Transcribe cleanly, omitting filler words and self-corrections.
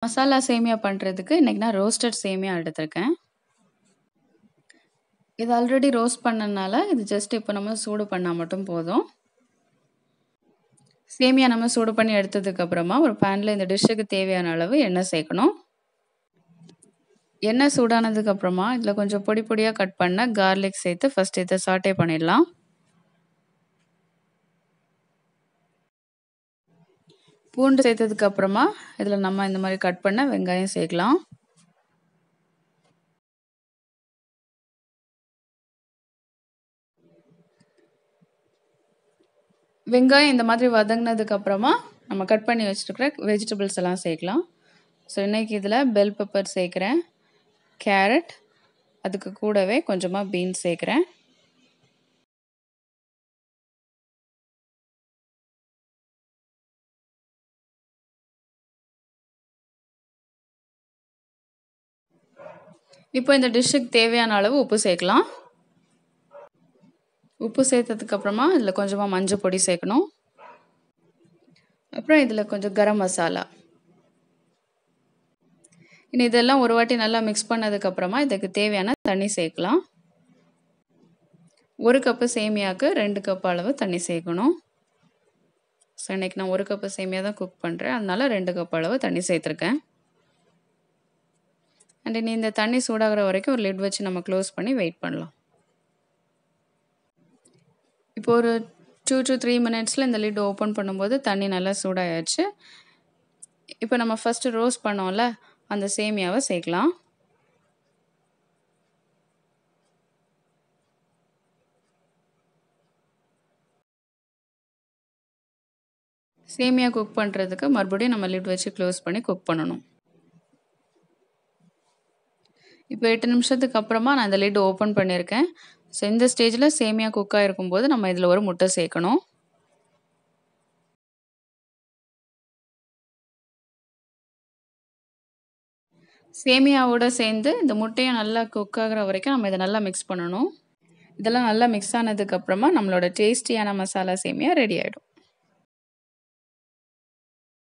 மசாலா சேமியா பண்ணுறதுக்கு இன்றைக்கி நான் ரோஸ்டட் சேமியா எடுத்திருக்கேன். இது ஆல்ரெடி ரோஸ்ட் பண்ணனால இது ஜஸ்ட் இப்போ நம்ம சூடு பண்ணால் மட்டும் போதும். சேமியா நம்ம சூடு பண்ணி எடுத்ததுக்கப்புறமா ஒரு பேனில் இந்த டிஷ்ஷுக்கு தேவையான அளவு எண்ணெய் சேர்க்கணும். எண்ணெய் சூடானதுக்கப்புறமா இதில் கொஞ்சம் பொடி பொடியாக கட் பண்ண கார்லிக் சேர்த்து ஃபஸ்ட் இதை சாட்டே பண்ணிடலாம். பூண்டு சேர்த்ததுக்கப்புறமா இதில் நம்ம இந்த மாதிரி கட் பண்ண வெங்காயம் சேர்க்கலாம். வெங்காயம் இந்த மாதிரி வதங்கினதுக்கப்புறமா நம்ம கட் பண்ணி வச்சுருக்கிற வெஜிடபிள்ஸ் எல்லாம் சேர்க்கலாம். ஸோ இன்றைக்கி இதில் பெல் பெப்பர் சேர்க்குறேன், கேரட், அதுக்கு கூடவே கொஞ்சமாக பீன்ஸ் சேர்க்குறேன். இப்போ இந்த டிஷ்ஷுக்கு தேவையான அளவு உப்பு சேர்க்கலாம். உப்பு சேர்த்ததுக்கப்புறமா இதில் கொஞ்சமாக மஞ்சள் பொடி சேர்க்கணும். அப்புறம் இதில் கொஞ்சம் கரம் மசாலா. இனி இதெல்லாம் ஒரு வாட்டி நல்லா மிக்ஸ் பண்ணதுக்கப்புறமா இதுக்கு தேவையான தண்ணி சேர்க்கலாம். 1 கப்பு சேமியாவுக்கு 2 கப் அளவு தண்ணி சேர்க்கணும். ஸோ இன்றைக்கி நான் 1 கப்பு சேமியா தான் குக் பண்ணுறேன், அதனால 2 கப் அளவு தண்ணி சேர்த்துருக்கேன். அண்ட் இனி இந்த தண்ணி சூடாகிற வரைக்கும் ஒரு லிட் வச்சு நம்ம க்ளோஸ் பண்ணி வெயிட் பண்ணலாம். இப்போ ஒரு 2 to 3 மினிட்ஸில் இந்த லிட் ஓப்பன் பண்ணும்போது தண்ணி நல்லா சூடாயாச்சு. இப்போ நம்ம ஃபஸ்ட்டு ரோஸ்ட் பண்ணோம்ல அந்த சேமியாவை சேர்க்கலாம். சேமியா குக் பண்ணுறதுக்கு மறுபடியும் நம்ம லிட் வச்சு க்ளோஸ் பண்ணி குக் பண்ணணும். இப்போ 8 நிமிஷத்துக்கு அப்புறமா நான் இந்த லிட் ஓப்பன் பண்ணியிருக்கேன். ஸோ இந்த ஸ்டேஜில் சேமியா குக்காக இருக்கும்போது நம்ம இதில் ஒரு முட்டை சேர்க்கணும். சேமியாவோடு சேர்ந்து இந்த முட்டையும் நல்லா குக் ஆகிற வரைக்கும் நம்ம இதை நல்லா மிக்ஸ் பண்ணணும். இதெல்லாம் நல்லா மிக்ஸ் ஆனதுக்கப்புறமா நம்மளோட டேஸ்டியான மசாலா சேமியா ரெடி ஆகிடும்.